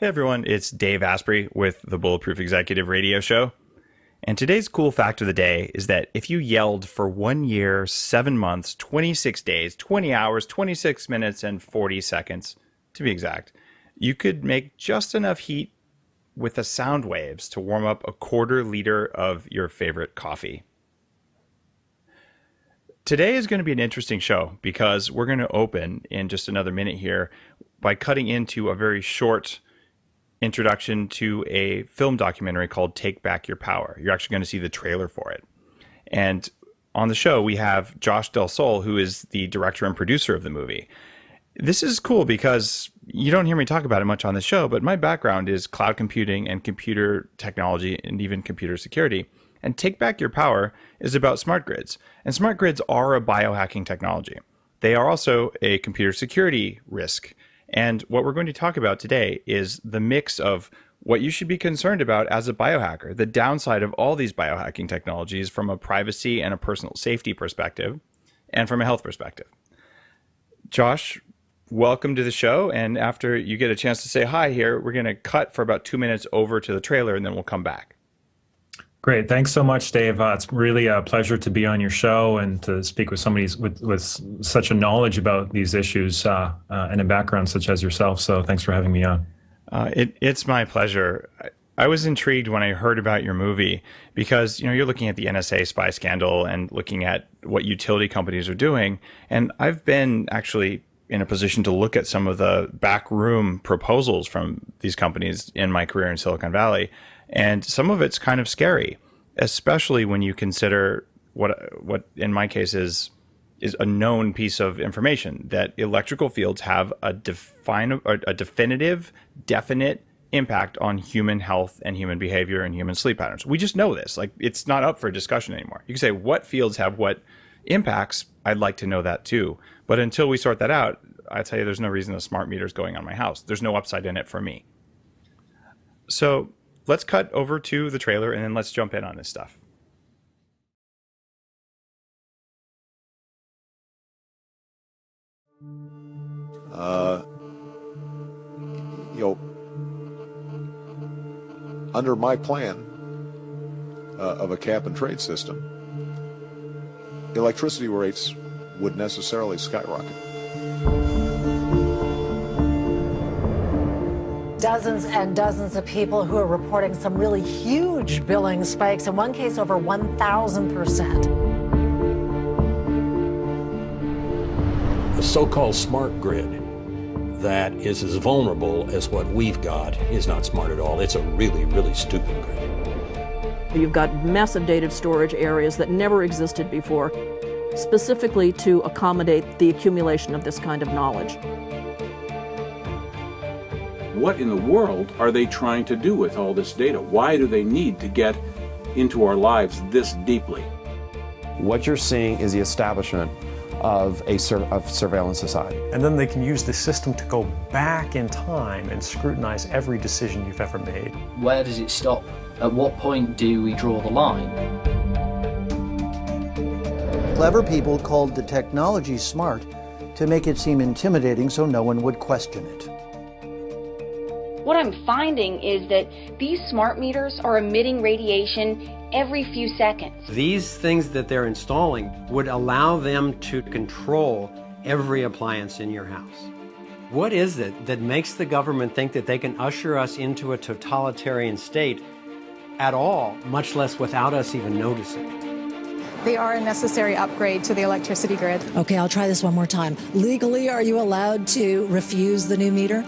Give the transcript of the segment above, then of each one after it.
Hey everyone, it's Dave Asprey with the Bulletproof Executive Radio Show. And today's cool fact of the day is that if you yelled for 1 year, 7 months, 26 days, 20 hours, 26 minutes, and 40 seconds, to be exact, you could make just enough heat with the sound waves to warm up a quarter liter of your favorite coffee. Today is going to be an interesting show because we're going to open in just another minute here by cutting into a very short introduction to a film documentary called Take Back Your Power. You're actually going to see the trailer for it. And on the show, we have Josh Del Sol, who is the director and producer of the movie. This is cool because you don't hear me talk about it much on the show, but my background is cloud computing and computer technology and even computer security. And Take Back Your Power is about smart grids. And smart grids are a biohacking technology. They are also a computer security risk. And what we're going to talk about today is the mix of what you should be concerned about as a biohacker, the downside of all these biohacking technologies from a privacy and a personal safety perspective, and from a health perspective. Josh, welcome to the show. And after you get a chance to say hi here, we're going to cut for about 2 minutes over to the trailer, and then we'll come back. Great. Thanks so much, Dave. It's really a pleasure to be on your show and to speak with somebody with such a knowledge about these issues and a background such as yourself. So thanks for having me on. It's my pleasure. I was intrigued when I heard about your movie because, you're looking at the NSA spy scandal and looking at what utility companies are doing. And I've been actually in a position to look at some of the backroom proposals from these companies in my career in Silicon Valley. And some of it's kind of scary, especially when you consider what in my case is a known piece of information, that electrical fields have a definitive, definite impact on human health and human behavior and human sleep patterns. We just know this. Like, it's not up for discussion anymore. You can say what fields have what impacts. I'd like to know that too. But until we sort that out, I tell you, there's no reason a smart meter is going on my house. There's no upside in it for me. So let's cut over to the trailer and then let's jump in on this stuff. Under my plan of a cap and trade system, electricity rates would necessarily skyrocket. Dozens and dozens of people who are reporting some really huge billing spikes, in one case over 1,000%. The so-called smart grid that is as vulnerable as what we've got is not smart at all. It's a really, really stupid grid. You've got massive data storage areas that never existed before, specifically to accommodate the accumulation of this kind of knowledge. What in the world are they trying to do with all this data? Why do they need to get into our lives this deeply? What you're seeing is the establishment of a surveillance society. And then they can use the system to go back in time and scrutinize every decision you've ever made. Where does it stop? At what point do we draw the line? Clever people called the technology smart to make it seem intimidating so no one would question it. What I'm finding is that these smart meters are emitting radiation every few seconds. These things that they're installing would allow them to control every appliance in your house. What is it that makes the government think that they can usher us into a totalitarian state at all, much less without us even noticing? They are a necessary upgrade to the electricity grid. Okay, I'll try this one more time. Legally, are you allowed to refuse the new meter?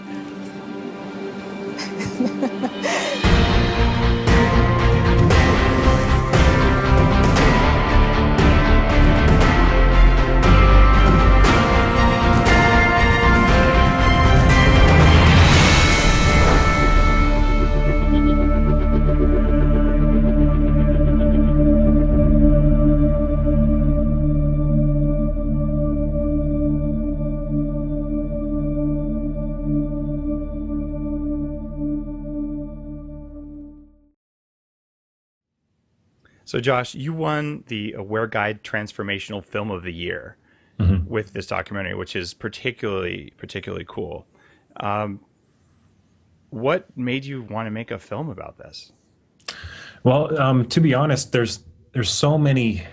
So Josh, you won the Aware Guide Transformational Film of the Year with this documentary, which is particularly cool. what made you want to make a film about this? Well, to be honest, there's so many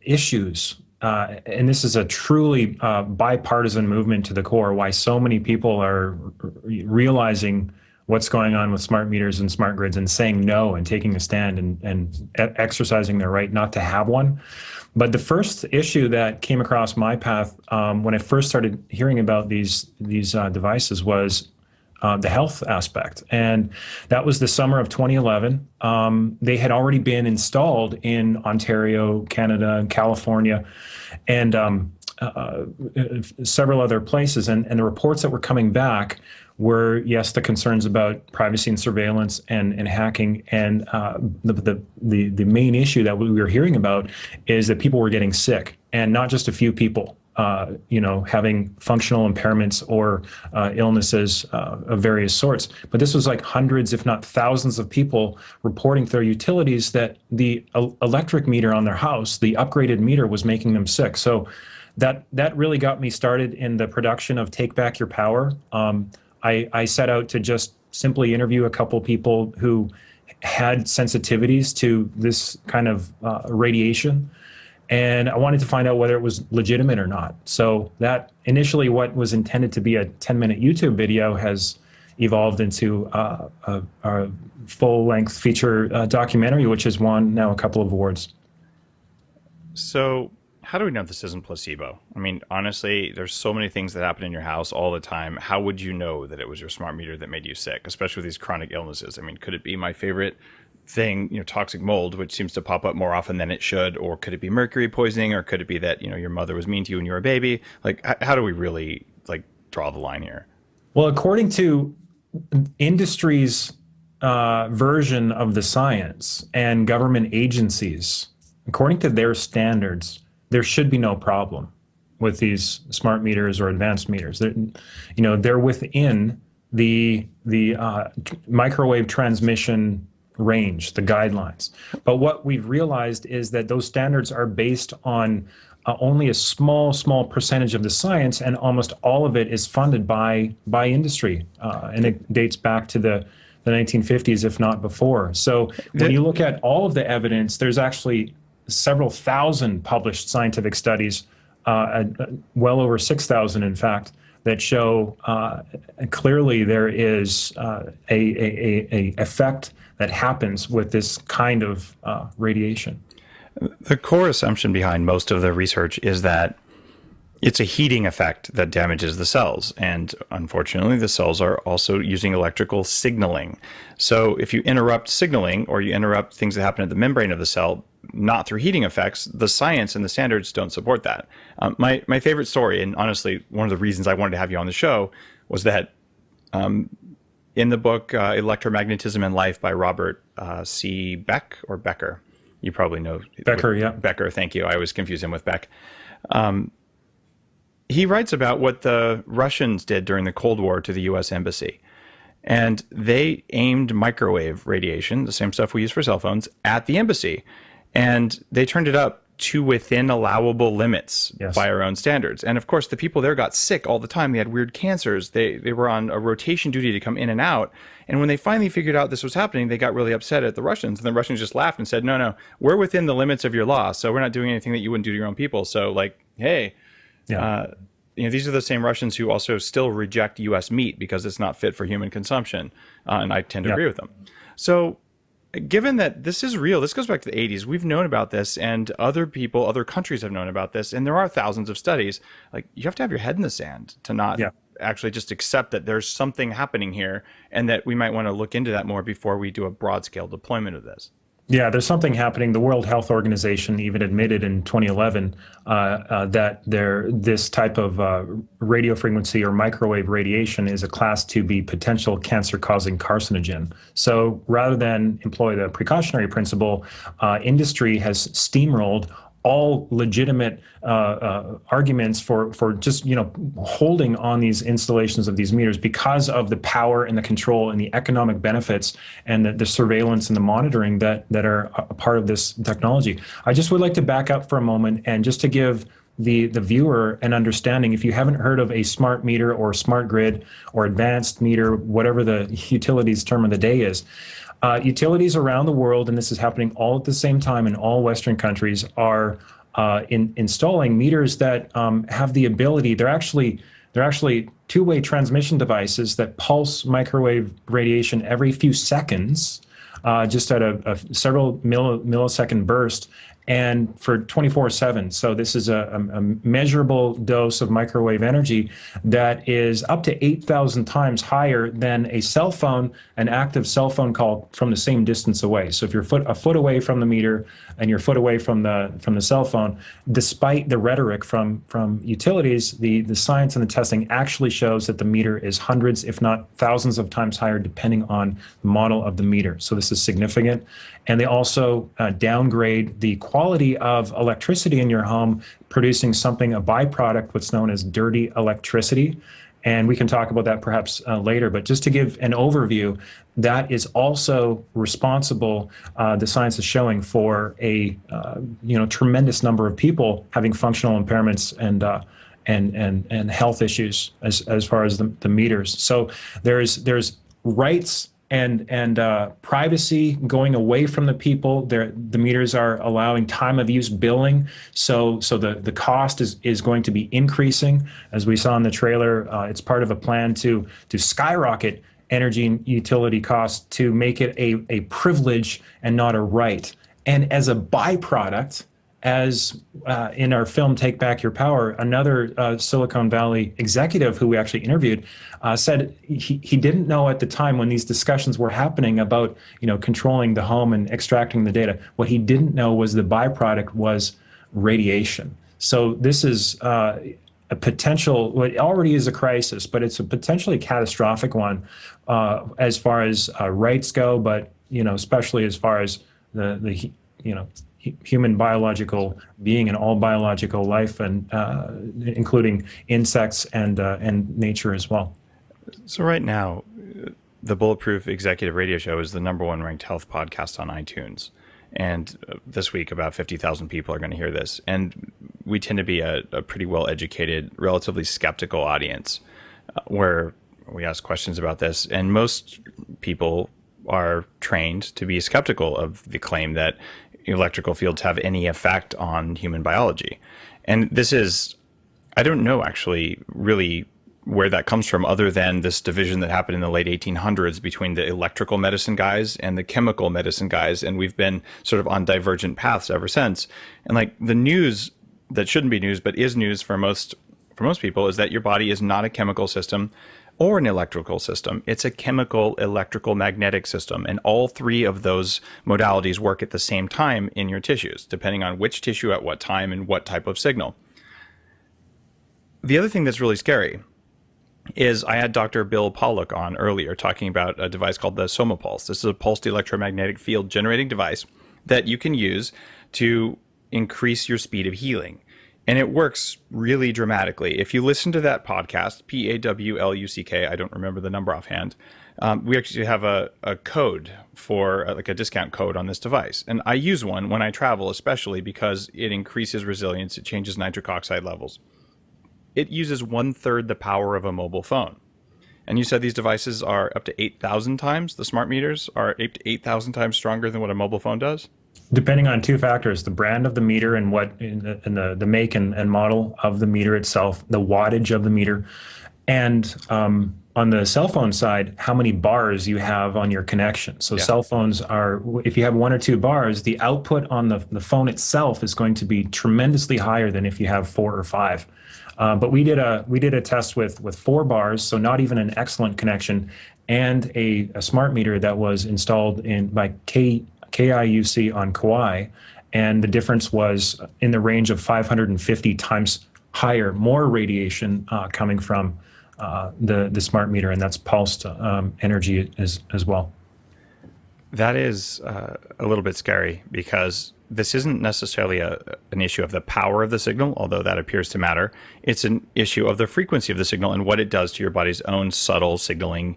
issues, and this is a truly bipartisan movement to the core, why so many people are realizing what's going on with smart meters and smart grids and saying no and taking a stand and exercising their right not to have one. But the first issue that came across my path when I first started hearing about these devices was the health aspect. And that was the summer of 2011. They had already been installed in Ontario, Canada, and California, and several other places. And the reports that were coming back were, yes, the concerns about privacy and surveillance and hacking. And the main issue that we were hearing about is that people were getting sick, and not just a few people, having functional impairments or illnesses of various sorts. But this was like hundreds, if not thousands of people reporting to their utilities that the electric meter on their house, the upgraded meter, was making them sick. So that really got me started in the production of Take Back Your Power. I set out to just simply interview a couple people who had sensitivities to this kind of radiation. And I wanted to find out whether it was legitimate or not. So that initially what was intended to be a 10-minute YouTube video has evolved into a full-length feature documentary, which has won now a couple of awards. So how do we know this isn't placebo? I mean, honestly, there's so many things that happen in your house all the time. How would you know that it was your smart meter that made you sick, especially with these chronic illnesses? I mean, could it be my favorite thing, toxic mold, which seems to pop up more often than it should? Or could it be mercury poisoning? Or could it be that, your mother was mean to you when you were a baby? Like, how do we really, draw the line here? Well, according to industry's version of the science and government agencies, according to their standards, there should be no problem with these smart meters or advanced meters. They're within the microwave transmission range, the guidelines. But what we've realized is that those standards are based on only a small percentage of the science, and almost all of it is funded by industry, and it dates back to the 1950s, if not before. So when you look at all of the evidence, there's actually several thousand published scientific studies, well over 6,000 in fact, that show clearly there is a effect that happens with this kind of radiation. The core assumption behind most of the research is that it's a heating effect that damages the cells. And unfortunately, the cells are also using electrical signaling. So if you interrupt signaling, or you interrupt things that happen at the membrane of the cell, not through heating effects, the science and the standards don't support that. My favorite story, and honestly, one of the reasons I wanted to have you on the show, was that in the book Electromagnetism and Life by Robert C. Beck, or Becker, you probably know. Becker, yeah. Becker, thank you. I always confuse him with Beck. He writes about what the Russians did during the Cold War to the U.S. Embassy. And they aimed microwave radiation, the same stuff we use for cell phones, at the embassy. And they turned it up to within allowable limits by our own standards. And of course, the people there got sick all the time. They had weird cancers. They were on a rotation duty to come in and out. And when they finally figured out this was happening, they got really upset at the Russians. And the Russians just laughed and said, no, we're within the limits of your law. So we're not doing anything that you wouldn't do to your own people. So hey, these are the same Russians who also still reject U.S. meat because it's not fit for human consumption. And I tend to agree with them. So given that this is real, this goes back to the 80s, we've known about this, and other countries have known about this, and there are thousands of studies. You have to have your head in the sand to not actually just accept that there's something happening here, and that we might want to look into that more before we do a broad-scale deployment of this. Yeah, there's something happening. The World Health Organization even admitted in 2011 that this type of radio frequency or microwave radiation is a Class 2B potential cancer-causing carcinogen. So rather than employ the precautionary principle, industry has steamrolled all legitimate arguments for just holding on these installations of these meters because of the power and the control and the economic benefits and the surveillance and the monitoring that are a part of this technology. I just would like to back up for a moment and just to give the viewer an understanding. If you haven't heard of a smart meter or smart grid or advanced meter, whatever the utilities term of the day is, utilities around the world, and this is happening all at the same time in all Western countries, are installing meters that have the ability. They're actually two-way transmission devices that pulse microwave radiation every few seconds, just at a several millisecond burst, and for 24/7. So this is a measurable dose of microwave energy that is up to 8,000 times higher than a cell phone, an active cell phone call from the same distance away. So if you're a foot away from the meter and you're a foot away from the cell phone, despite the rhetoric from utilities, the science and the testing actually shows that the meter is hundreds, if not thousands of times higher, depending on the model of the meter. So this is significant. And they also downgrade the quality of electricity in your home, producing something, a byproduct, what's known as dirty electricity. And we can talk about that perhaps later. But just to give an overview, that is also responsible, the science is showing, for a tremendous number of people having functional impairments and health issues as far as the meters. So there's rights and privacy going away from the people. The meters are allowing time of use billing, so the cost is going to be increasing. As we saw in the trailer, it's part of a plan to skyrocket energy and utility costs to make it a privilege and not a right. And as a byproduct, as in our film Take Back Your Power, another Silicon Valley executive who we actually interviewed said he didn't know at the time when these discussions were happening about controlling the home and extracting the data. What he didn't know was the byproduct was radiation. So this is a potential, well, it already is a crisis, but it's a potentially catastrophic one as far as rights go, but especially as far as the human biological being and all biological life, and including insects and nature as well. So right now, the Bulletproof Executive Radio Show is the #1 ranked health podcast on iTunes. And this week, about 50,000 people are going to hear this. And we tend to be a pretty well-educated, relatively skeptical audience where we ask questions about this. And most people are trained to be skeptical of the claim that electrical fields have any effect on human biology. And this is, I don't know actually really where that comes from, other than this division that happened in the late 1800s between the electrical medicine guys and the chemical medicine guys. And we've been sort of on divergent paths ever since. And like the news that shouldn't be news, but is news for most people, is that your body is not a chemical system or an electrical system. It's a chemical, electrical, magnetic system. And all three of those modalities work at the same time in your tissues, depending on which tissue at what time and what type of signal. The other thing that's really scary is I had Dr. Bill Pollock on earlier talking about a device called the Soma Pulse. This is a pulsed electromagnetic field generating device that you can use to increase your speed of healing. And it works really dramatically. If you listen to that podcast, PAWLUCK, I don't remember the number offhand, we actually have a code for like a discount code on this device. And I use one when I travel, especially because it increases resilience. It changes nitric oxide levels. It uses 1/3 the power of a mobile phone. And you said these devices are up to 8,000 times, the smart meters are 8,000 times stronger than what a mobile phone does? Depending on two factors, the brand of the meter and the make and model of the meter itself, the wattage of the meter, and on the cell phone side, how many bars you have on your connection. So cell phones are, if you have 1 or 2 bars, the output on the phone itself is going to be tremendously higher than if you have 4 or 5. But we did a test with 4 bars, so not even an excellent connection, and a smart meter that was installed by KIUC on Kauai, and the difference was in the range of 550 times higher, more radiation coming from the smart meter, and that's pulsed energy as well. That is a little bit scary, because this isn't necessarily an issue of the power of the signal, although that appears to matter. It's an issue of the frequency of the signal and what it does to your body's own subtle signaling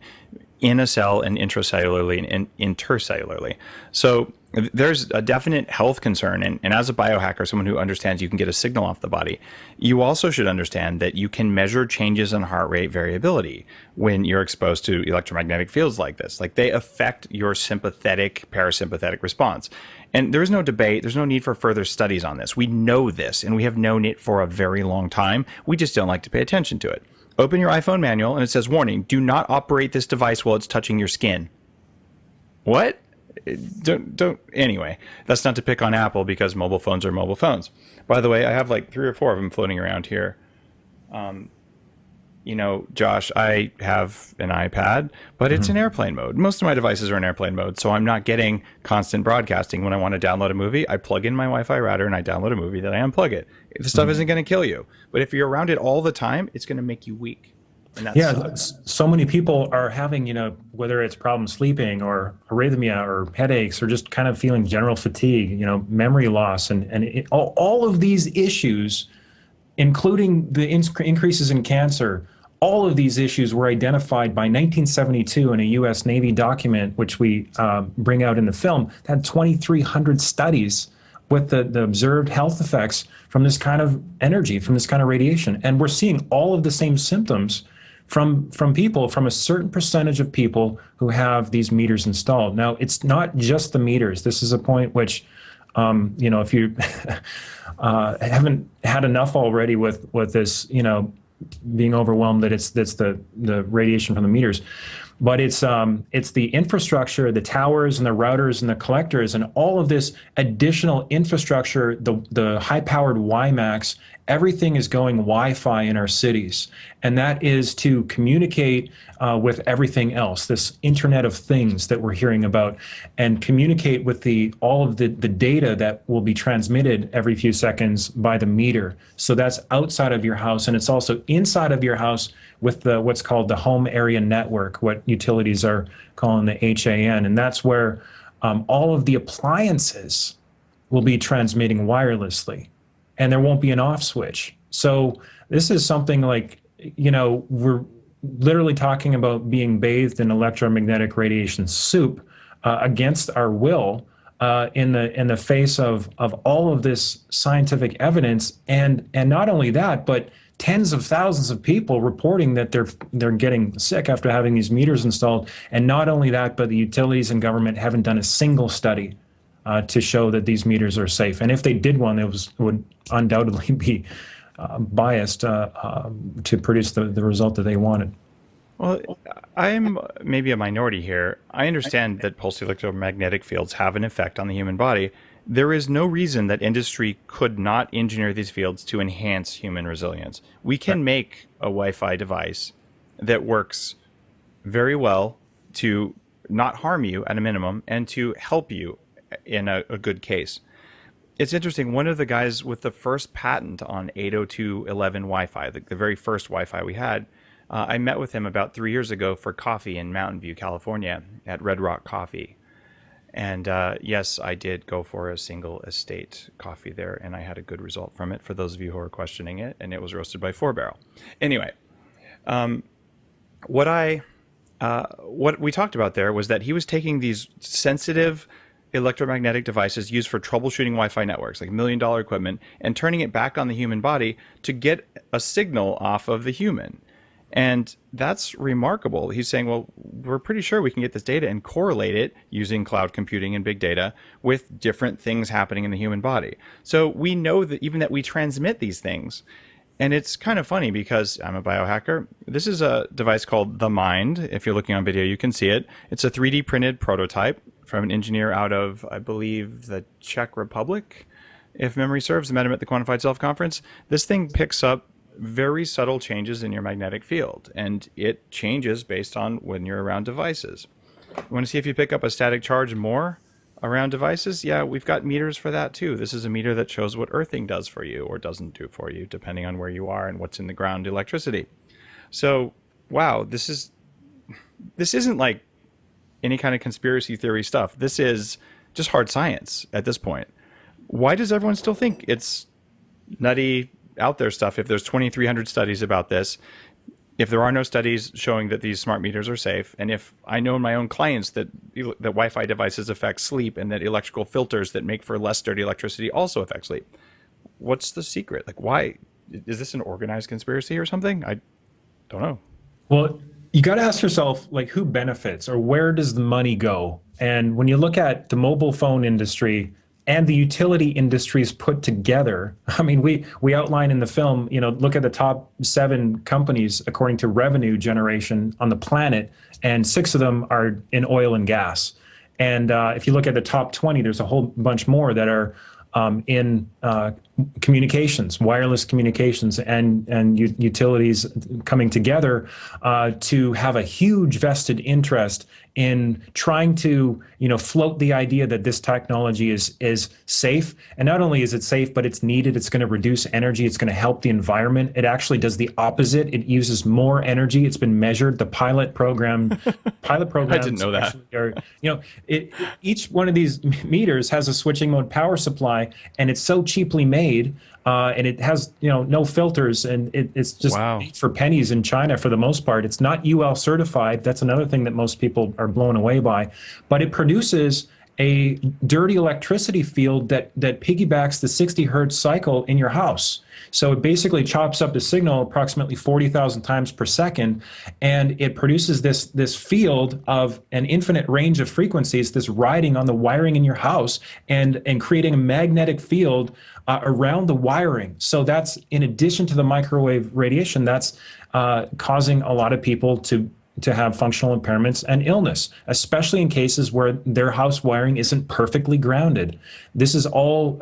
in a cell and intracellularly and intercellularly. So there's a definite health concern. And as a biohacker, someone who understands you can get a signal off the body, you also should understand that you can measure changes in heart rate variability when you're exposed to electromagnetic fields like this. Like, they affect your sympathetic, parasympathetic response. And there is no debate. There's no need for further studies on this. We know this, and we have known it for a very long time. We just don't like to pay attention to it. Open your iPhone manual, and it says, warning, do not operate this device while it's touching your skin. What? Anyway, that's not to pick on Apple, because mobile phones are mobile phones. By the way, I have like 3 or 4 of them floating around here. Josh, I have an iPad, but it's in airplane mode. Most of my devices are in airplane mode, so I'm not getting constant broadcasting. When I want to download a movie, I plug in my Wi-Fi router and I download a movie, then I unplug it. The stuff isn't going to kill you, but if you're around it all the time, it's going to make you weak. So many people are having, whether it's problems sleeping or arrhythmia or headaches or just kind of feeling general fatigue, memory loss, and all of these issues, including the increases in cancer. All of these issues were identified by 1972 in a U.S. Navy document, which we bring out in the film, that had 2,300 studies with the observed health effects from this kind of energy, from this kind of radiation. And we're seeing all of the same symptoms from people, from a certain percentage of people who have these meters installed. Now, it's not just the meters. This is a point which, if you haven't had enough already with this, being overwhelmed that it's the radiation from the meters, but it's the infrastructure, the towers and the routers and the collectors and all of this additional infrastructure, the high-powered WiMAX. Everything is going Wi-Fi in our cities, and that is to communicate with everything else, this Internet of Things that we're hearing about, and communicate with all of the data that will be transmitted every few seconds by the meter. So that's outside of your house, and it's also inside of your house with what's called the Home Area Network, what utilities are calling the HAN, and that's where all of the appliances will be transmitting wirelessly. And there won't be an off switch. So this is something like, we're literally talking about being bathed in electromagnetic radiation soup against our will in the face of all of this scientific evidence. And not only that, but tens of thousands of people reporting that they're getting sick after having these meters installed. And not only that, but the utilities and government haven't done a single study to show that these meters are safe. And if they did one, it would undoubtedly be biased to produce the result that they wanted. Well, I'm maybe a minority here. I understand that pulsed electromagnetic fields have an effect on the human body. There is no reason that industry could not engineer these fields to enhance human resilience. We can make a Wi-Fi device that works very well to not harm you at a minimum and to help you in a good case. It's interesting. One of the guys with the first patent on 802.11 Wi-Fi, the very first Wi-Fi we had, I met with him about 3 years ago for coffee in Mountain View, California at Red Rock Coffee. And yes, I did go for a single estate coffee there, and I had a good result from it, for those of you who are questioning it, and it was roasted by 4-barrel. Anyway, what we talked about there was that he was taking these sensitive electromagnetic devices used for troubleshooting Wi-Fi networks, like $1 million equipment, and turning it back on the human body to get a signal off of the human. And that's remarkable. He's saying, well, we're pretty sure we can get this data and correlate it using cloud computing and big data with different things happening in the human body. So we know that even that we transmit these things. And it's kind of funny because I'm a biohacker. This is a device called The Mind. If you're looking on video, you can see it. It's a 3D printed prototype from an engineer out of, I believe, the Czech Republic, if memory serves. I met him at the Quantified Self Conference. This thing picks up very subtle changes in your magnetic field, and it changes based on when you're around devices. You want to see if you pick up a static charge more around devices? Yeah, we've got meters for that too. This is a meter that shows what earthing does for you or doesn't do for you, depending on where you are and what's in the ground electricity. So, wow, this isn't like any kind of conspiracy theory stuff. This is just hard science at this point. Why does everyone still think it's nutty out there stuff if there's 2,300 studies about this? if there are no studies showing that these smart meters are safe, and if I know in my own clients that Wi-Fi devices affect sleep and that electrical filters that make for less dirty electricity also affect sleep, what's the secret? Like, why is this an organized conspiracy or something? I don't know. Well, you got to ask yourself, like, who benefits or where does the money go? And when you look at the mobile phone industry and the utility industries put together, I mean, we outline in the film, look at the top 7 companies according to revenue generation on the planet, and 6 of them are in oil and gas. And if you look at the top 20, there's a whole bunch more that are in communications, wireless communications, and utilities coming together to have a huge vested interest in trying to, float the idea that this technology is safe. And not only is it safe, but it's needed. It's going to reduce energy. It's going to help the environment. It actually does the opposite. It uses more energy. It's been measured. The pilot programs. I didn't know that. Are, each one of these meters has a switching mode power supply, and it's so cheaply made. And it has, no filters, and it's just made for pennies in China for the most part. It's not UL certified. That's another thing that most people are blown away by. But it produces a dirty electricity field that piggybacks the 60 hertz cycle in your house. So it basically chops up the signal approximately 40,000 times per second, and it produces this field of an infinite range of frequencies, this riding on the wiring in your house and creating a magnetic field around the wiring. So that's, in addition to the microwave radiation, that's causing a lot of people to have functional impairments and illness, especially in cases where their house wiring isn't perfectly grounded. This is all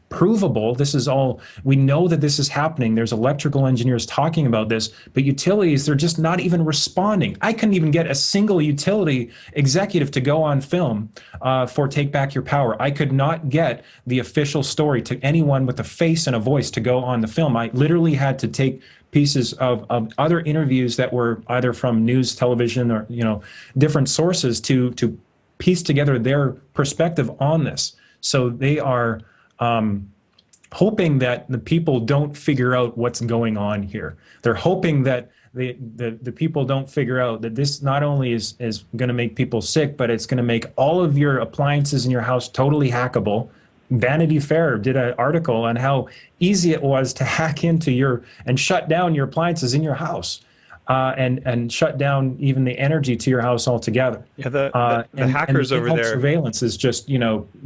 provable. This is all, we know that this is happening. There's electrical engineers talking about this, but utilities, they're just not even responding. I couldn't even get a single utility executive to go on film for Take Back Your Power. I could not get the official story to anyone with a face and a voice to go on the film. I literally had to take pieces of other interviews that were either from news, television, or different sources to piece together their perspective on this. So they are hoping that the people don't figure out what's going on here. They're hoping that the people don't figure out that this not only is going to make people sick, but it's going to make all of your appliances in your house totally hackable. Vanity Fair did an article on how easy it was to hack into and shut down your appliances in your house, and shut down even the energy to your house altogether. Yeah, the hackers over there. Surveillance is just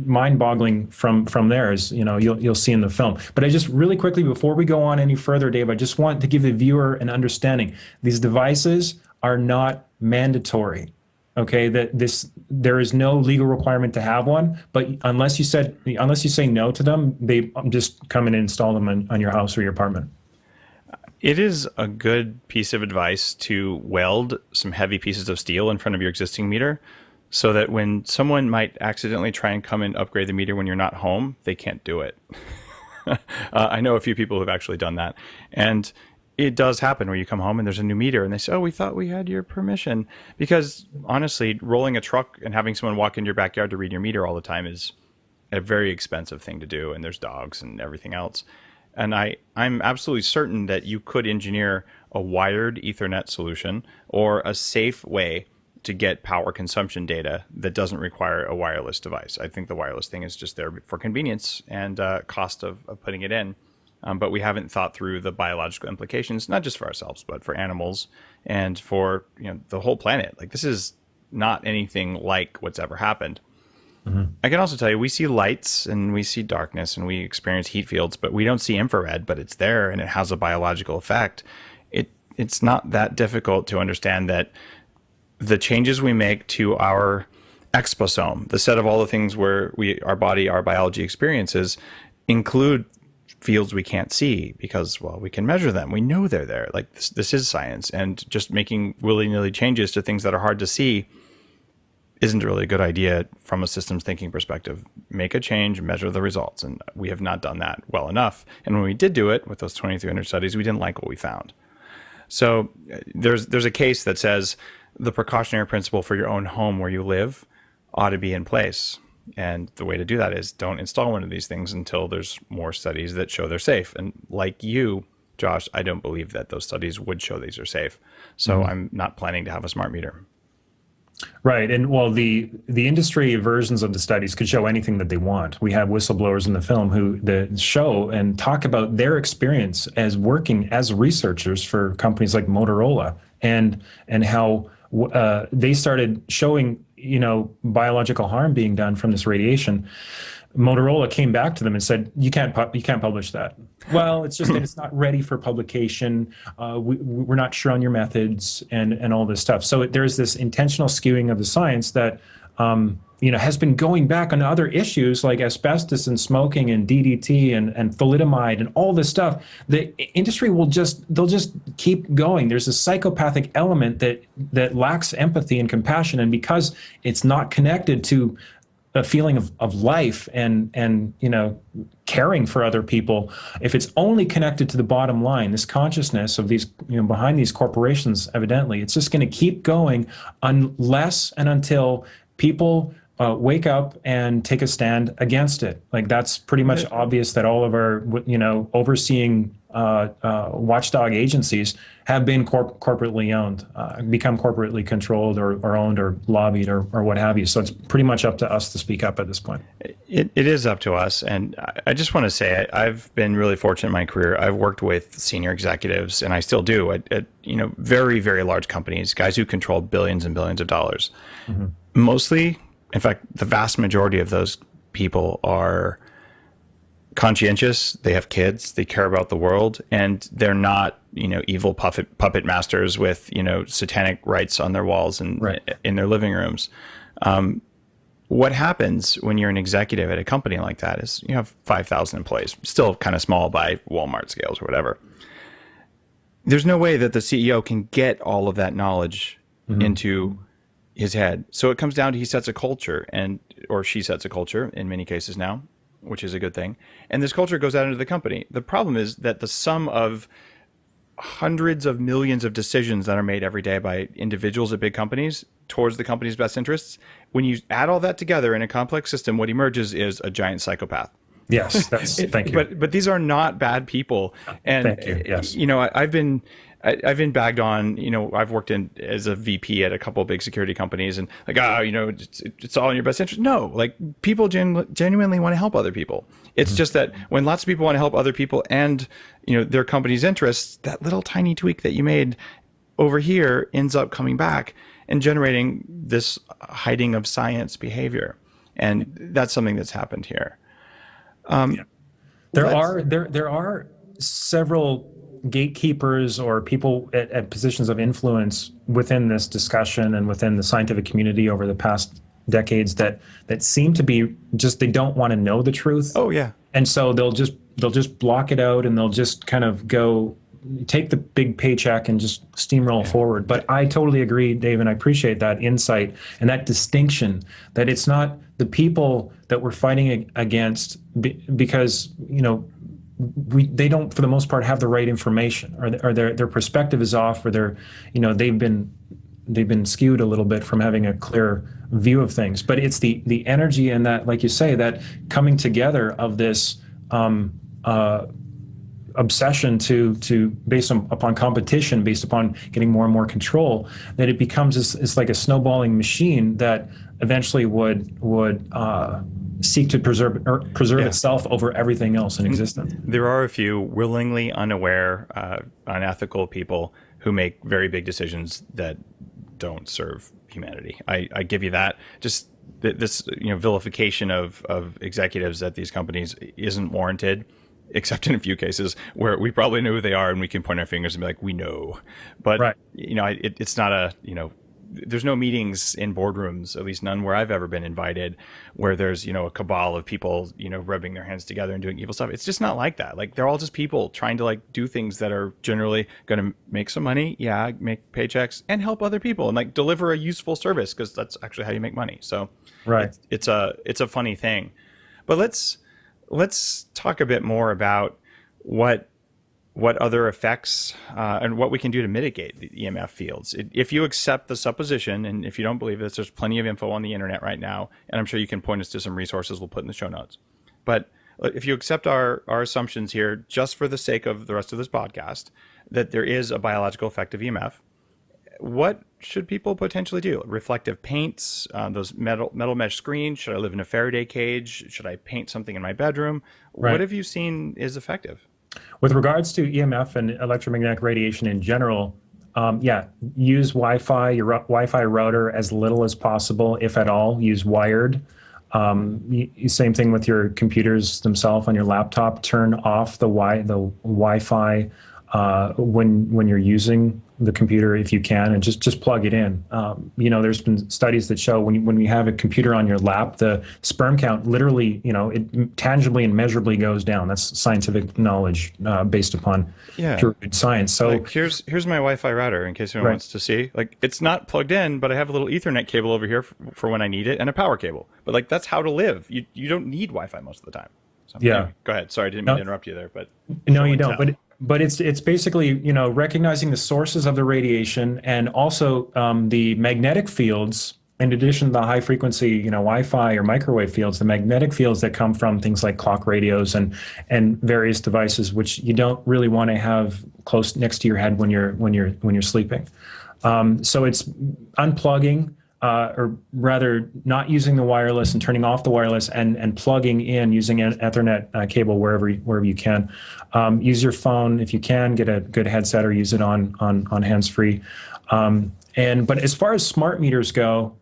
mind-boggling from there, as you'll see in the film. But I just really quickly, before we go on any further, Dave, I just want to give the viewer an understanding. These devices are not mandatory. Okay, there is no legal requirement to have one, but unless you say no to them, they just come and install them on your house or your apartment. It is a good piece of advice to weld some heavy pieces of steel in front of your existing meter, so that when someone might accidentally try and come and upgrade the meter when you're not home, they can't do it. I know a few people who've actually done that, and it does happen where you come home and there's a new meter and they say, oh, we thought we had your permission. Because honestly, rolling a truck and having someone walk into your backyard to read your meter all the time is a very expensive thing to do. And there's dogs and everything else. And I'm absolutely certain that you could engineer a wired Ethernet solution or a safe way to get power consumption data that doesn't require a wireless device. I think the wireless thing is just there for convenience and cost of putting it in. But we haven't thought through the biological implications, not just for ourselves, but for animals and for the whole planet. Like, this is not anything like what's ever happened. Mm-hmm. I can also tell you, we see lights and we see darkness and we experience heat fields, but we don't see infrared, but it's there and it has a biological effect. It's not that difficult to understand that the changes we make to our exposome, the set of all the things where our body, our biology experiences, include fields we can't see because, well, we can measure them. We know they're there. Like, this is science, and just making willy-nilly changes to things that are hard to see isn't really a good idea from a systems thinking perspective. Make a change, measure the results, and we have not done that well enough. And when we did do it with those 2,300 studies, we didn't like what we found. So there's a case that says the precautionary principle for your own home where you live ought to be in place. And the way to do that is don't install one of these things until there's more studies that show they're safe. And like you, Josh, I don't believe that those studies would show these are safe. So I'm not planning to have a smart meter. Right. And well, the industry versions of the studies could show anything that they want. We have whistleblowers in the film who show and talk about their experience as working as researchers for companies like Motorola, and how they started showing, biological harm being done from this radiation. Motorola came back to them and said, you can't publish that. Well, it's just that it's not ready for publication. We're not sure on your methods and all this stuff. So there's this intentional skewing of the science that has been going back on other issues like asbestos and smoking and DDT and thalidomide and all this stuff. The industry they'll just keep going. There's a psychopathic element that lacks empathy and compassion, and because it's not connected to a feeling of life and caring for other people, if it's only connected to the bottom line, this consciousness of these, behind these corporations, evidently, it's just going to keep going unless and until people wake up and take a stand against it. Like, that's pretty much obvious that all of our, overseeing watchdog agencies have been corporately owned, become corporately controlled or owned or lobbied or what have you. So it's pretty much up to us to speak up at this point. It is up to us. And I just want to say, I've been really fortunate in my career. I've worked with senior executives, and I still do, at very, very large companies, guys who control billions and billions of dollars. Mm-hmm. Mostly, in fact, the vast majority of those people are conscientious. They have kids. They care about the world, and they're not, evil puppet masters with, satanic rites on their walls and in their living rooms. What happens when you're an executive at a company like that is you have 5,000 employees, still kind of small by Walmart scales or whatever. There's no way that the CEO can get all of that knowledge into his head. So it comes down to he sets a culture, or she sets a culture in many cases now, which is a good thing. And this culture goes out into the company. The problem is that the sum of hundreds of millions of decisions that are made every day by individuals at big companies towards the company's best interests, when you add all that together in a complex system, what emerges is a giant psychopath. Yes, thank you. But these are not bad people. And thank you. Yes. I've been bagged on, I've worked as a VP at a couple of big security companies, and it's all in your best interest. No, like, people genuinely want to help other people. It's just that when lots of people want to help other people and, their company's interests, that little tiny tweak that you made over here ends up coming back and generating this hiding of science behavior. And that's something that's happened here. There are several gatekeepers or people at positions of influence within this discussion and within the scientific community over the past decades that seem to be they don't want to know the truth. Oh yeah. And so they'll just block it out, and they'll just kind of go take the big paycheck and just steamroll forward. But I totally agree, Dave, and I appreciate that insight and that distinction, that it's not the people that we're fighting against because, they don't, for the most part, have the right information, or their perspective is off, or they've been skewed a little bit from having a clear view of things. But it's the energy and that, like you say, that coming together of this obsession to based upon competition, based upon getting more and more control, that it becomes it's like a snowballing machine that eventually would seek to preserve itself over everything else in existence. There are a few willingly unaware, unethical people who make very big decisions that don't serve humanity. I give you that. Just this vilification of executives at these companies isn't warranted, except in a few cases where we probably know who they are and we can point our fingers and be like, we know. But it's not there's no meetings in boardrooms, at least none where I've ever been invited, where there's, a cabal of people, rubbing their hands together and doing evil stuff. It's just not like that. Like, they're all just people trying to do things that are generally going to make some money, make paychecks, and help other people and deliver a useful service, because that's actually how you make money. So it's a funny thing. But let's talk a bit more about what other effects and what we can do to mitigate the EMF fields. If you accept the supposition, and if you don't believe this, there's plenty of info on the internet right now, and I'm sure you can point us to some resources we'll put in the show notes. But if you accept our assumptions here, just for the sake of the rest of this podcast, that there is a biological effect of EMF, what should people potentially do? Reflective paints, those metal mesh screens? Should I live in a Faraday cage? Should I paint something in my bedroom? Right. What have you seen is effective? With regards to EMF and electromagnetic radiation in general, use Wi-Fi, your Wi-Fi router as little as possible, if at all. Use wired. Same thing with your computers themselves on your laptop. Turn off the Wi-Fi when you're using the computer if you can, and just plug it in. There's been studies that show when you have a computer on your lap, the sperm count literally, it tangibly and measurably goes down. That's scientific knowledge based upon pure science. So like, here's my Wi-Fi router in case anyone wants to see. Like, it's not plugged in, but I have a little Ethernet cable over here for when I need it, and a power cable. But like, that's how to live. You don't need Wi-Fi most of the time. So, anyway, go ahead. Sorry, I didn't mean to interrupt you there, but no, you don't. But it's basically, recognizing the sources of the radiation, and also the magnetic fields, in addition to the high frequency, Wi-Fi or microwave fields, the magnetic fields that come from things like clock radios and various devices, which you don't really want to have close next to your head when you're sleeping. So it's unplugging. Or rather not using the wireless and turning off the wireless and plugging in using an Ethernet cable wherever you can. Use your phone if you can, get a good headset or use it on hands-free. But as far as smart meters go,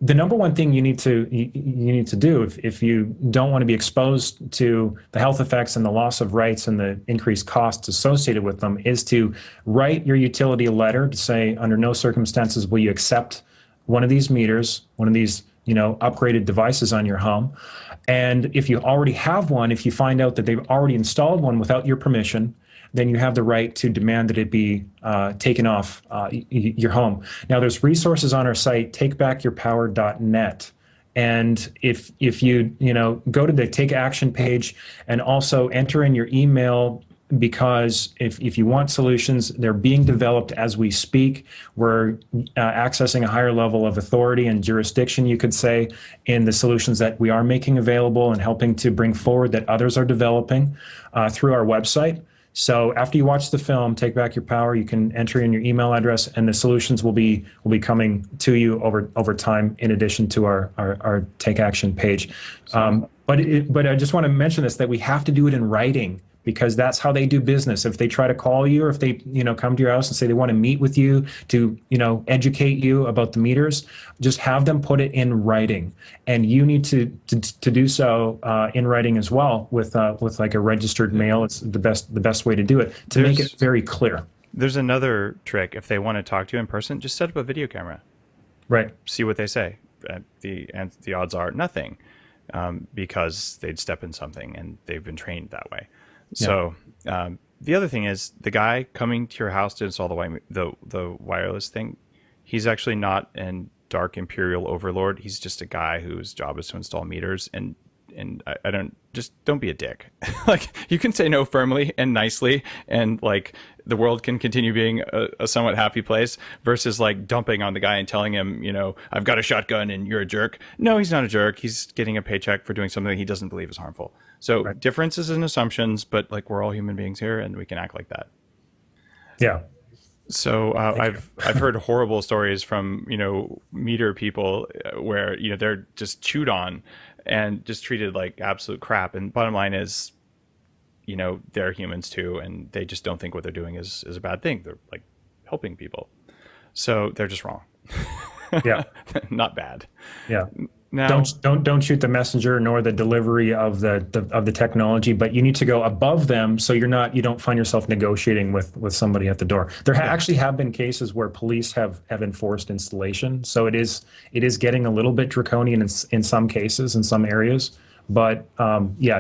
the number one thing you need to do if you don't want to be exposed to the health effects and the loss of rights and the increased costs associated with them is to write your utility a letter to say, under no circumstances will you accept one of these meters, one of these, upgraded devices on your home. And if you already have one, if you find out that they've already installed one without your permission, then you have the right to demand that it be taken off your home. Now, there's resources on our site, takebackyourpower.net. And if you, go to the Take Action page and also enter in your email, because if you want solutions, they're being developed as we speak. We're accessing a higher level of authority and jurisdiction, you could say, in the solutions that we are making available and helping to bring forward that others are developing through our website. So after you watch the film, Take Back Your Power, you can enter in your email address, and the solutions will be coming to you over time, in addition to our Take Action page. But I just want to mention this, that we have to do it in writing, because that's how they do business. If they try to call you, or if they, come to your house and say they want to meet with you to, educate you about the meters, just have them put it in writing. And you need to do so in writing as well with like a registered mail. It's the best way to do it, to make it very clear. There's another trick. If they want to talk to you in person, just set up a video camera. Right. See what they say. The odds are nothing, because they'd step in something, and they've been trained that way. So the other thing is, the guy coming to your house to install the wireless thing, he's actually not a dark imperial overlord. He's just a guy whose job is to install meters. And don't be a dick. Like, you can say no firmly and nicely, and like the world can continue being a somewhat happy place, versus like dumping on the guy and telling him, I've got a shotgun and you're a jerk. No, he's not a jerk. He's getting a paycheck for doing something he doesn't believe is harmful. So differences in assumptions, but like, we're all human beings here, and we can act like that. Yeah. So I've heard horrible stories from, meter people where, they're just chewed on and just treated like absolute crap. And bottom line is, they're humans too, and they just don't think what they're doing is a bad thing. They're like helping people. So they're just wrong. Yeah. Not bad. Yeah. Now, don't shoot the messenger nor the delivery of the technology, but you need to go above them, so you don't find yourself negotiating with somebody at the door. There actually have been cases where police have enforced installation, so it is getting a little bit draconian in some cases, in some areas. But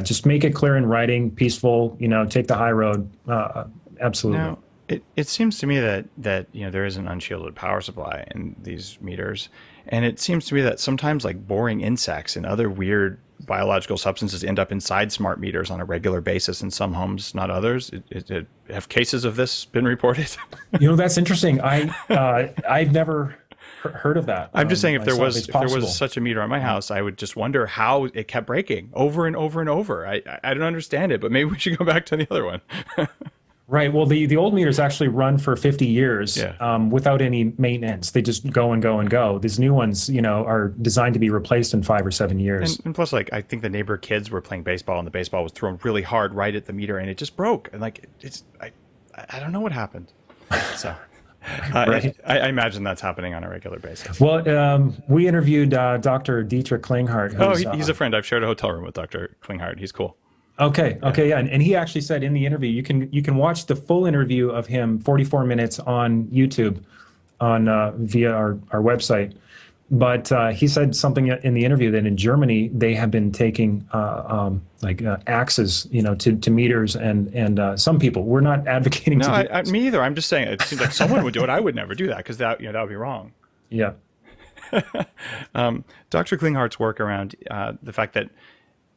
just make it clear in writing, peaceful. Take the high road. Absolutely. Now, it seems to me that there is an unshielded power supply in these meters. And it seems to me that sometimes like boring insects and other weird biological substances end up inside smart meters on a regular basis in some homes, not others. Have cases of this been reported? That's interesting. I've never heard of that. I'm just saying, if there was possible. such a meter on my house, I would just wonder how it kept breaking over and over and over. I don't understand it, but maybe we should go back to the other one. Right. Well, the old meters actually run for 50 years without any maintenance. They just go and go and go. These new ones, are designed to be replaced in 5 or 7 years. And plus, I think the neighbor kids were playing baseball, and the baseball was thrown really hard right at the meter, and it just broke. And I don't know what happened. So Right. I imagine that's happening on a regular basis. Well, we interviewed Dr. Dietrich Klinghardt. He's a friend. I've shared a hotel room with Dr. Klinghardt. He's cool. Okay, yeah, and he actually said in the interview, you can watch the full interview of him, 44 minutes on YouTube, via our website. But he said something in the interview that in Germany they have been taking axes, to meters, and some people. We're not advocating. No, me either. I'm just saying it seems like someone would do it. I would never do that because that would be wrong. Yeah. Dr. Klinghardt's work around the fact that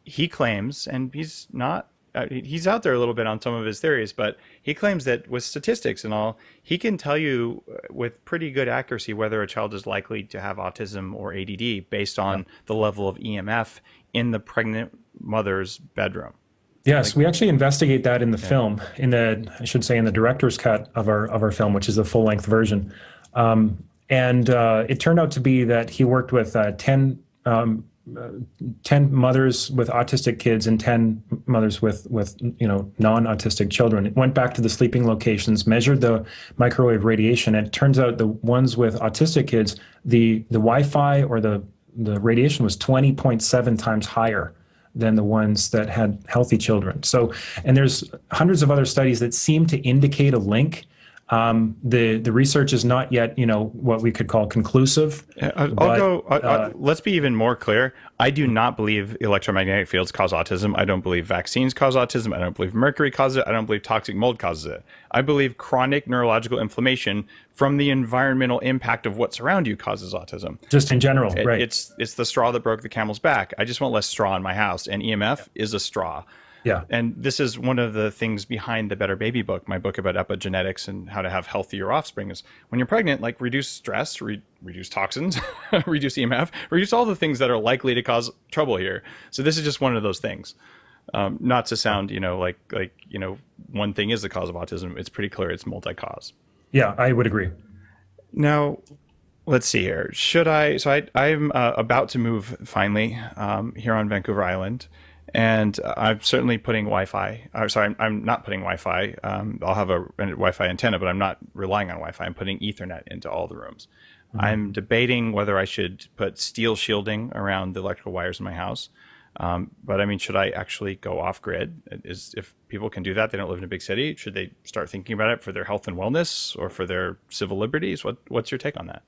he claims, and he's not, he's out there a little bit on some of his theories, but he claims that with statistics and all, he can tell you with pretty good accuracy whether a child is likely to have autism or ADD based on the level of EMF in the pregnant mother's bedroom. Yes, we actually investigate that in the film, in the director's cut of our film, which is the full-length version. And it turned out to be that he worked with 10 mothers with autistic kids and 10 mothers with non-autistic children. It went back to the sleeping locations, measured the microwave radiation, and it turns out the ones with autistic kids, the Wi-Fi or the radiation was 20.7 times higher than the ones that had healthy children. So, and there's hundreds of other studies that seem to indicate a link. The research is not yet, what we could call conclusive. Let's be even more clear. I do not believe electromagnetic fields cause autism. I don't believe vaccines cause autism. I don't believe mercury causes it. I don't believe toxic mold causes it. I believe chronic neurological inflammation from the environmental impact of what's around you causes autism. Just in general, right? It's the straw that broke the camel's back. I just want less straw in my house, and EMF is a straw. Yeah. And this is one of the things behind the Better Baby book, my book about epigenetics and how to have healthier offspring, is when you're pregnant, reduce stress, reduce toxins, reduce EMF, reduce all the things that are likely to cause trouble here. So this is just one of those things. Not to sound, one thing is the cause of autism. It's pretty clear it's multi-cause. Yeah, I would agree. Now, let's see here. I'm about to move finally here on Vancouver Island. And I'm certainly putting Wi-Fi. I'm not putting Wi-Fi. I'll have a Wi-Fi antenna, but I'm not relying on Wi-Fi. I'm putting Ethernet into all the rooms. Mm-hmm. I'm debating whether I should put steel shielding around the electrical wires in my house. But should I actually go off grid? If people can do that, they don't live in a big city. Should they start thinking about it for their health and wellness or for their civil liberties? What's your take on that?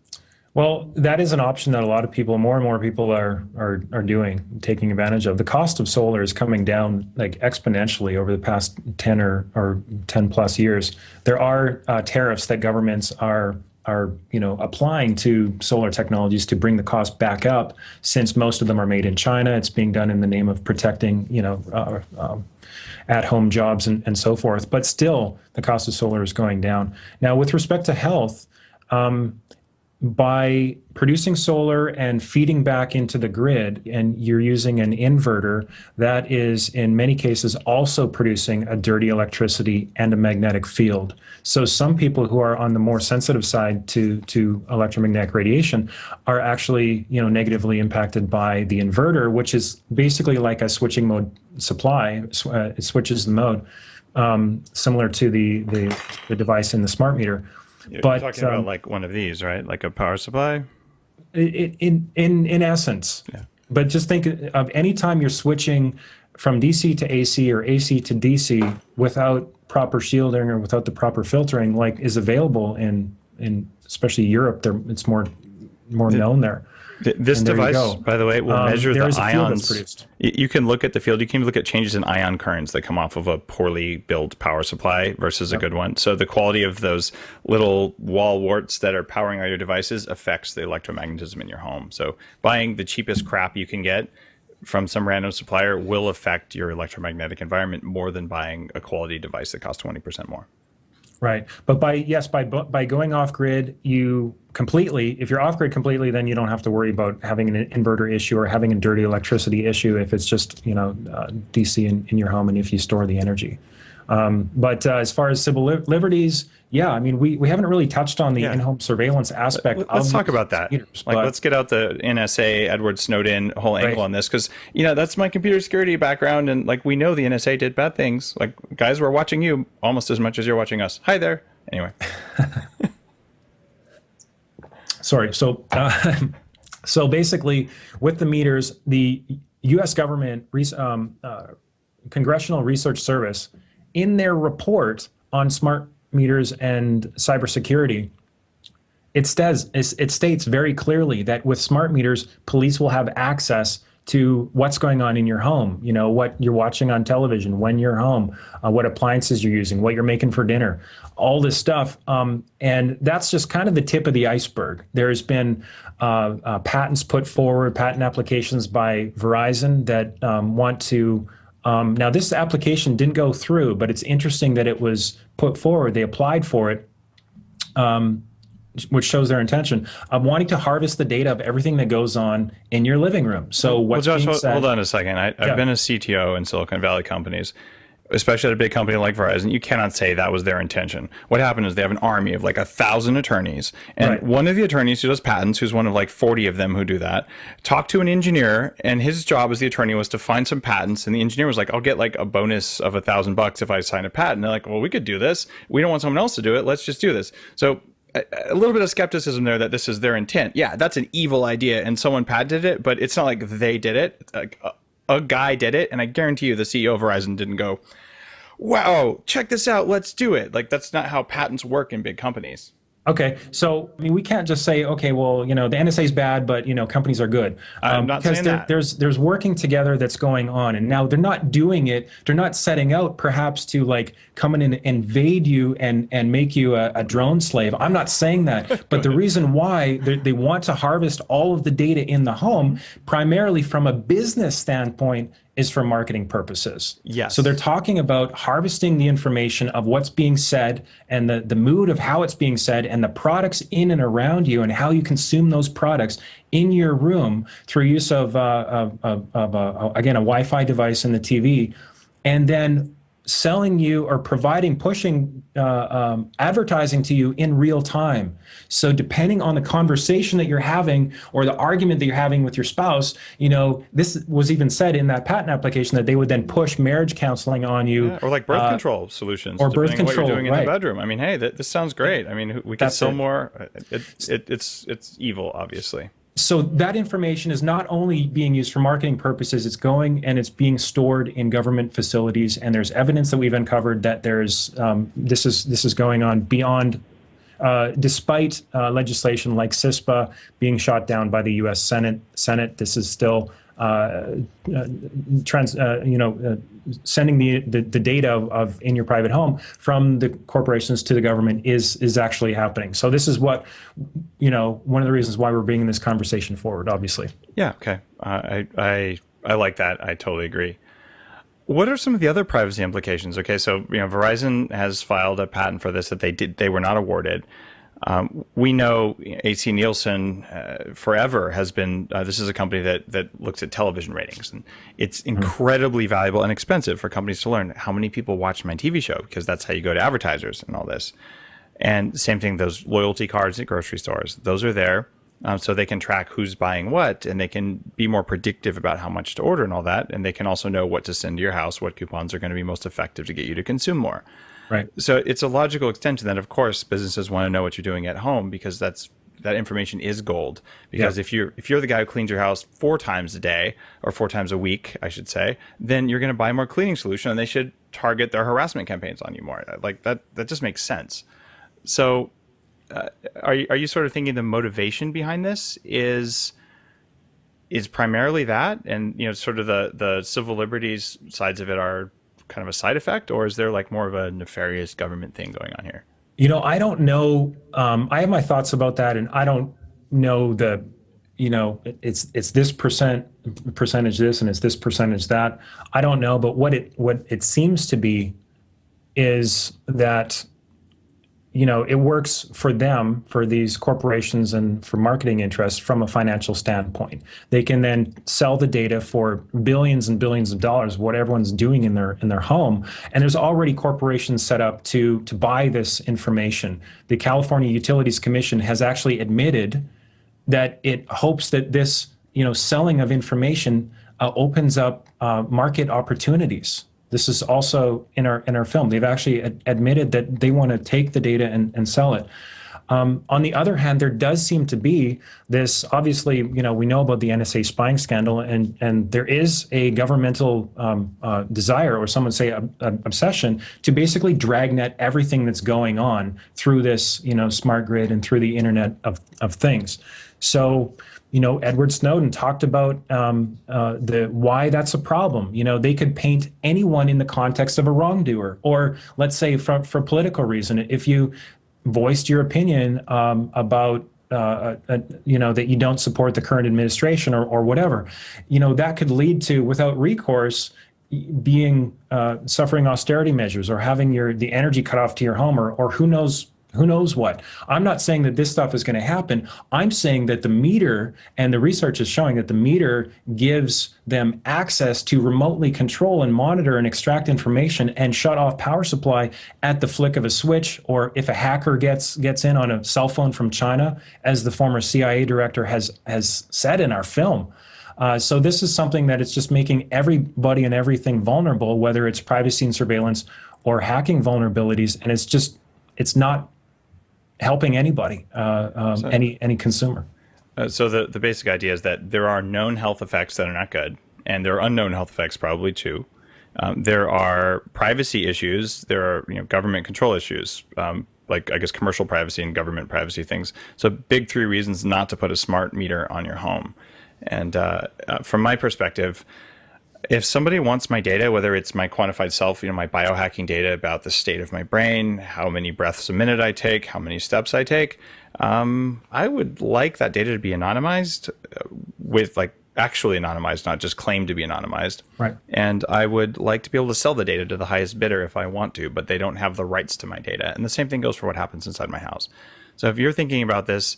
Well, that is an option that a lot of people, more and more people are doing, taking advantage of. The cost of solar is coming down exponentially over the past 10 or 10 plus years. There are tariffs that governments are applying to solar technologies to bring the cost back up. Since most of them are made in China, it's being done in the name of protecting, at-home jobs and so forth. But still, the cost of solar is going down. Now, with respect to health, by producing solar and feeding back into the grid, and you're using an inverter, that is in many cases also producing a dirty electricity and a magnetic field. So some people who are on the more sensitive side to electromagnetic radiation are actually negatively impacted by the inverter, which is basically like a switching mode supply. It switches the mode, similar to the device in the smart meter. You're talking about one of these, right? Like a power supply? In essence. Yeah. But just think of any time you're switching from DC to AC or AC to DC without proper shielding or without the proper filtering, is available in especially Europe. It's more known there. This device, by the way, will measure the ions. You can look at the field. You can look at changes in ion currents that come off of a poorly built power supply versus a good one. So the quality of those little wall warts that are powering all your devices affects the electromagnetism in your home. So buying the cheapest crap you can get from some random supplier will affect your electromagnetic environment more than buying a quality device that costs 20% more. Right. But by going off grid, if you're off grid completely, then you don't have to worry about having an inverter issue or having a dirty electricity issue if it's just, DC in your home and if you store the energy. But as far as civil liberties, yeah, I mean, we haven't really touched on the in-home surveillance aspect. Let's talk about that. Let's get out the NSA, Edward Snowden whole angle on this, because that's my computer security background, and we know the NSA did bad things. Guys, we're watching you almost as much as you're watching us. Hi there. Anyway. Sorry. So basically, with the meters, the U.S. government Congressional Research Service, in their report on smart meters and cybersecurity, it states very clearly that with smart meters, police will have access to what's going on in your home, what you're watching on television, when you're home, what appliances you're using, what you're making for dinner, all this stuff. And that's just kind of the tip of the iceberg. There's been patents put forward, patent applications by Verizon that want to now, this application didn't go through, but it's interesting that it was put forward. They applied for it, which shows their intention of wanting to harvest the data of everything that goes on in your living room. So what's Josh, being said, hold on a second. I've been a CTO in Silicon Valley companies, especially at a big company like Verizon. You cannot say that was their intention. What happened is they have an army of 1,000 attorneys, and one of the attorneys who does patents, who's one of 40 of them who do that, talked to an engineer, and his job as the attorney was to find some patents, and the engineer was like, I'll get a bonus of $1,000 if I sign a patent. And they're like, well, we could do this. We don't want someone else to do it. Let's just do this. So a little bit of skepticism there that this is their intent. Yeah, that's an evil idea, and someone patented it, but it's not like they did it. It's a guy did it, and I guarantee you the CEO of Verizon didn't go, wow, check this out, let's do it. That's not how patents work in big companies. Okay, so I mean, we can't just say, okay, well, the NSA is bad, but companies are good. I'm not saying that. There's working together that's going on, and now they're not doing it. They're not setting out perhaps to come in and invade you and make you a drone slave. I'm not saying that, but the reason why they want to harvest all of the data in the home, primarily from a business standpoint, is for marketing purposes. Yes. So they're talking about harvesting the information of what's being said and the mood of how it's being said and the products in and around you and how you consume those products in your room through use of again, a Wi-Fi device and the TV, and then selling you or pushing advertising to you in real time. So depending on the conversation that you're having or the argument that you're having with your spouse, this was even said in that patent application that they would then push marriage counseling on you. Yeah, or birth control solutions. Or birth control, what you're doing in the bedroom. I mean, hey, this sounds great. I mean, we can sell more. It's evil, obviously. So that information is not only being used for marketing purposes, it's going and it's being stored in government facilities. And there's evidence that we've uncovered that there's this is going on beyond, despite legislation like CISPA being shot down by the U.S. Senate. This is still sending the data of in your private home from the corporations to the government is actually happening. So this is what, one of the reasons why we're bringing this conversation forward, obviously. Yeah. Okay. I like that. I totally agree. What are some of the other privacy implications? Okay. So, Verizon has filed a patent for this that they were not awarded. We know AC Nielsen forever has been, this is a company that looks at television ratings, and it's incredibly valuable and expensive for companies to learn how many people watch my TV show, because that's how you go to advertisers and all this. And same thing, those loyalty cards at grocery stores, those are there so they can track who's buying what, and they can be more predictive about how much to order and all that. And they can also know what to send to your house, what coupons are going to be most effective to get you to consume more. Right. So it's a logical extension that, of course, businesses want to know what you're doing at home, because that information is gold. Because if you're the guy who cleans your house 4 times a day, or 4 times a week, I should say, then you're going to buy more cleaning solution, and they should target their harassment campaigns on you more. That just makes sense. So are you sort of thinking the motivation behind this is primarily that, and sort of the civil liberties sides of it are kind of a side effect, or is there more of a nefarious government thing going on here? I don't know. I have my thoughts about that, and I don't know it's this percentage this, and it's this percentage that. I don't know, but what it seems to be is that it works for them, for these corporations and for marketing interests from a financial standpoint. They can then sell the data for billions and billions of dollars, what everyone's doing in their home. And there's already corporations set up to buy this information. The California Utilities Commission has actually admitted that it hopes that this, selling of information opens up market opportunities. This is also in our film. They've actually admitted that they want to take the data and sell it. On the other hand, there does seem to be this, obviously, we know about the NSA spying scandal, and there is a governmental desire, or some would say obsession, to basically dragnet everything that's going on through this, smart grid and through the Internet of Things. So, Edward Snowden talked about why that's a problem. They could paint anyone in the context of a wrongdoer, or let's say for political reason, if you voiced your opinion about that you don't support the current administration or whatever, that could lead to, without recourse, being suffering austerity measures, or having the energy cut off to your home, or who knows what. I'm not saying that this stuff is going to happen. I'm saying that the meter, and the research is showing that the meter gives them access to remotely control and monitor and extract information and shut off power supply at the flick of a switch, or if a hacker gets in on a cell phone from China, as the former CIA director has said in our film. So this is something that it's just making everybody and everything vulnerable, whether it's privacy and surveillance or hacking vulnerabilities, and it's not helping anybody, any consumer. So the basic idea is that there are known health effects that are not good, and there are unknown health effects probably too. There are privacy issues. There are government control issues, like I guess commercial privacy and government privacy things. So big three reasons not to put a smart meter on your home. And from my perspective, if somebody wants my data, whether it's my quantified self, my biohacking data about the state of my brain, how many breaths a minute I take, how many steps I take, I would like that data to be anonymized, with actually anonymized, not just claimed to be anonymized. Right. And I would like to be able to sell the data to the highest bidder if I want to, but they don't have the rights to my data. And the same thing goes for what happens inside my house. So if you're thinking about this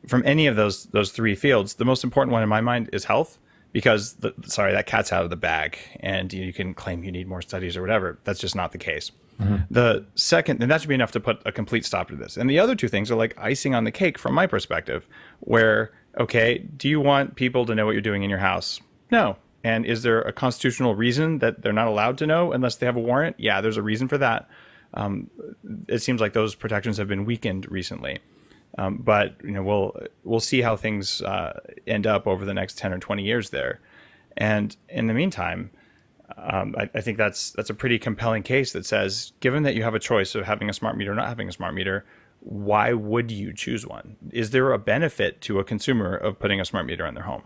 from any of those three fields, the most important one in my mind is health. Because, that cat's out of the bag, and you can claim you need more studies or whatever. That's just not the case. Mm-hmm. The second, and that should be enough to put a complete stop to this. And the other two things are like icing on the cake from my perspective, where, okay, do you want people to know what you're doing in your house? No. And is there a constitutional reason that they're not allowed to know unless they have a warrant? Yeah, there's a reason for that. It seems like those protections have been weakened recently. But we'll see how things end up over the next 10 or 20 years there. And in the meantime, I think that's a pretty compelling case that says, given that you have a choice of having a smart meter or not having a smart meter, why would you choose one? Is there a benefit to a consumer of putting a smart meter in their home?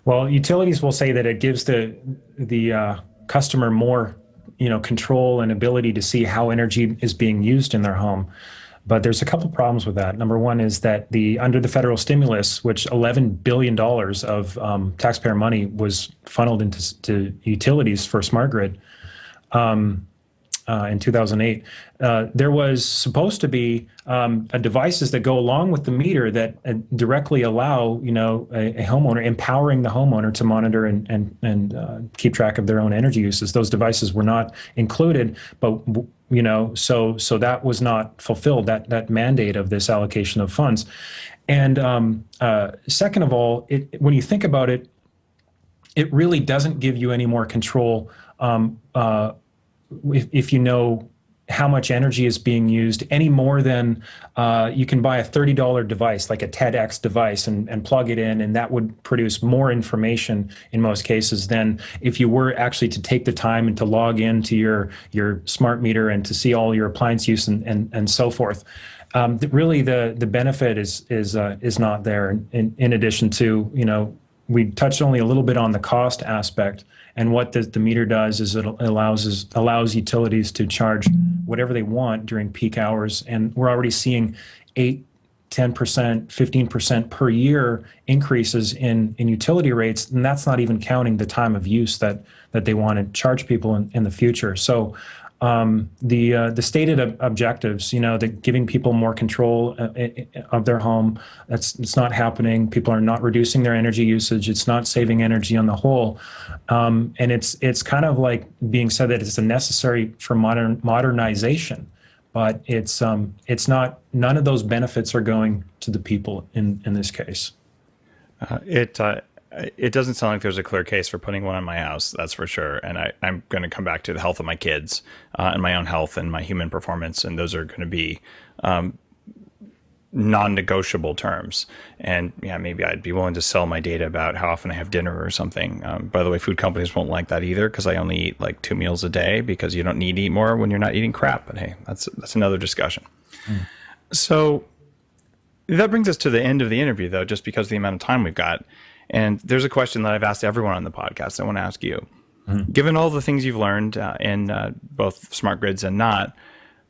Well, utilities will say that it gives the customer more control and ability to see how energy is being used in their home. But there's a couple problems with that. Number one is that under the federal stimulus, which $11 billion of taxpayer money was funneled into utilities for smart grid in 2008, there was supposed to be devices that go along with the meter that directly allow a homeowner, empowering the homeowner to monitor and keep track of their own energy uses. Those devices were not included, but so that was not fulfilled, that mandate of this allocation of funds. And second of all, when you think about it, it really doesn't give you any more control if you know how much energy is being used, any more than you can buy a $30 device like a TEDx device and plug it in, and that would produce more information in most cases than if you were actually to take the time and to log into your smart meter and to see all your appliance use and so forth. Really, the benefit is not there. In addition to, we touched only a little bit on the cost aspect. And what the meter does is it allows utilities to charge whatever they want during peak hours. And we're already seeing 8, 10%, 15% per year increases in utility rates. And that's not even counting the time of use that they want to charge people in the future. So The stated objectives, that giving people more control of their home, it's not happening. People are not reducing their energy usage. It's not saving energy on the whole. And it's kind of like being said that it's a necessary for modernization, but it's not, none of those benefits are going to the people in this case. It doesn't sound like there's a clear case for putting one in my house, that's for sure. And I'm going to come back to the health of my kids and my own health and my human performance. And those are going to be non-negotiable terms. And yeah, maybe I'd be willing to sell my data about how often I have dinner or something. By the way, food companies won't like that either, because I only eat like 2 meals a day, because you don't need to eat more when you're not eating crap. But hey, that's another discussion. So that brings us to the end of the interview, though, just because of the amount of time we've got. And there's a question that I've asked everyone on the podcast I want to ask you. Given all the things you've learned in both smart grids and not,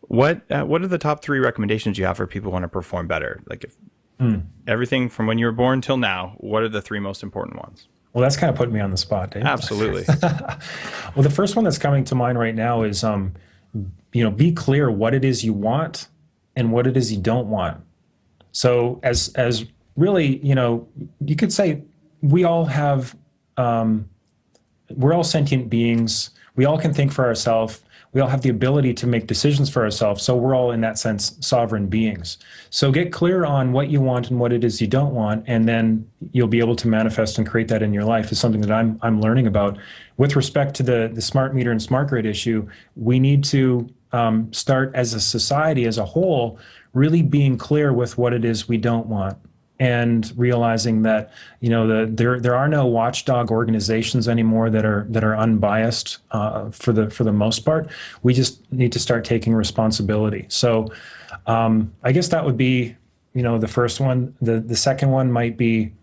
what are the top 3 recommendations you have for people who want to perform better? Like if everything from when you were born till now, what are the 3 most important ones? Well, that's kind of putting me on the spot, Dave. Absolutely. Well, the first one that's coming to mind right now is, be clear what it is you want and what it is you don't want. So as really, you could say, we all have, we're all sentient beings. We all can think for ourselves. We all have the ability to make decisions for ourselves. So we're all, in that sense, sovereign beings. So get clear on what you want and what it is you don't want, and then you'll be able to manifest and create that in your life. Is something that I'm learning about. With respect to the smart meter and smart grid issue, we need to start as a society, as a whole, really being clear with what it is we don't want. And realizing that there are no watchdog organizations anymore that are unbiased for the most part. We just need to start taking responsibility. So I guess that would be the first one. The second one might be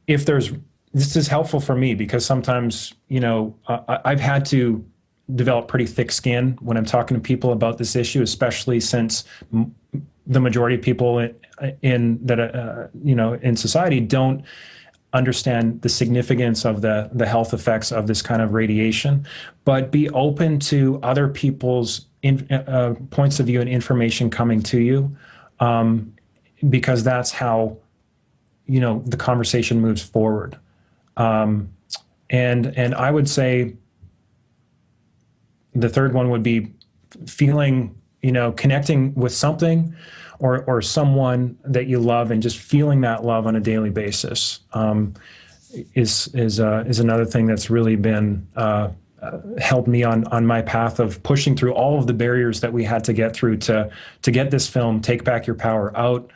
if there's, this is helpful for me because sometimes I've had to develop pretty thick skin when I'm talking to people about this issue, especially since the majority of people in society don't understand the significance of the health effects of this kind of radiation, but be open to other people's points of view and information coming to you, because that's how the conversation moves forward. And I would say the third one would be feeling, connecting with something or someone that you love, and just feeling that love on a daily basis is another thing that's really been helped me on my path of pushing through all of the barriers that we had to get through to get this film, Take Back Your Power, out.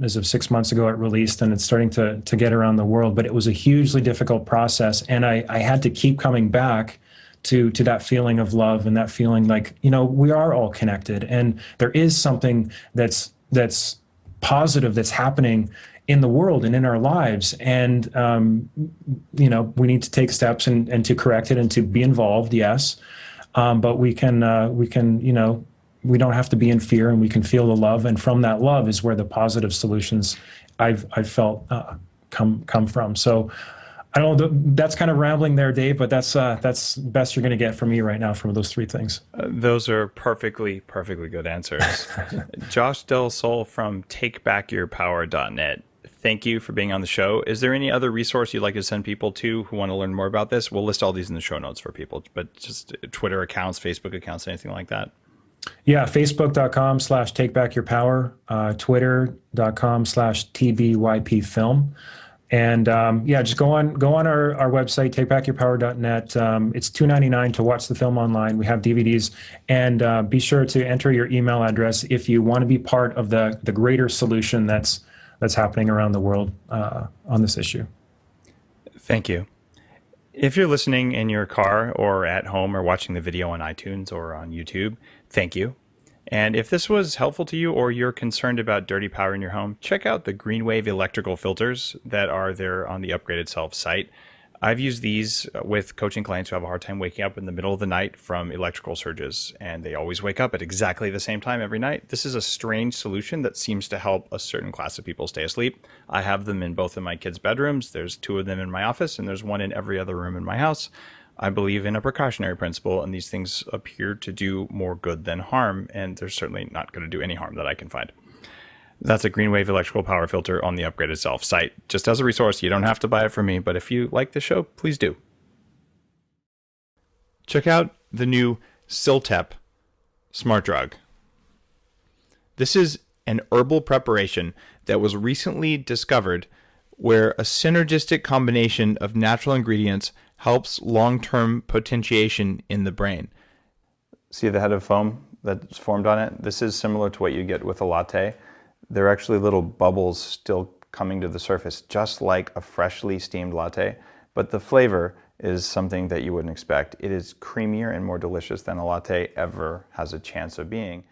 As of 6 months ago, it released, and it's starting to get around the world. But it was a hugely difficult process, and I had to keep coming back to that feeling of love and that feeling like, we are all connected, and there is something that's positive that's happening in the world and in our lives. And, we need to take steps and to correct it and to be involved. Yes. But we can, we don't have to be in fear, and we can feel the love. And from that love is where the positive solutions I've felt, come from. So, I don't know, that's kind of rambling there, Dave, but that's the best you're going to get from me right now from those 3 things. Those are perfectly good answers. Josh Del Sol from TakeBackYourPower.net. Thank you for being on the show. Is there any other resource you'd like to send people to who want to learn more about this? We'll list all these in the show notes for people, but just Twitter accounts, Facebook accounts, anything like that. Yeah, Facebook.com/TakeBackYourPower, Twitter.com/TBYPFilm. And just go on our website, takebackyourpower.net. It's $2.99 to watch the film online. We have DVDs, and be sure to enter your email address if you want to be part of the greater solution that's happening around the world on this issue. Thank you. If you're listening in your car or at home or watching the video on iTunes or on YouTube, thank you. And if this was helpful to you, or you're concerned about dirty power in your home, check out the GreenWave electrical filters that are there on the Upgraded Self site. I've used these with coaching clients who have a hard time waking up in the middle of the night from electrical surges, and they always wake up at exactly the same time every night. This is a strange solution that seems to help a certain class of people stay asleep. I have them in both of my kids' bedrooms. There's 2 of them in my office, and there's 1 in every other room in my house. I believe in a precautionary principle, and these things appear to do more good than harm, and they're certainly not going to do any harm that I can find. That's a Greenwave electrical power filter on the Upgraded Self site. Just as a resource, you don't have to buy it from me, but if you like the show, please do. Check out the new Siltep Smart Drug. This is an herbal preparation that was recently discovered where a synergistic combination of natural ingredients helps long-term potentiation in the brain. See the head of foam that's formed on it? This is similar to what you get with a latte. There are actually little bubbles still coming to the surface, just like a freshly steamed latte, but the flavor is something that you wouldn't expect. It is creamier and more delicious than a latte ever has a chance of being.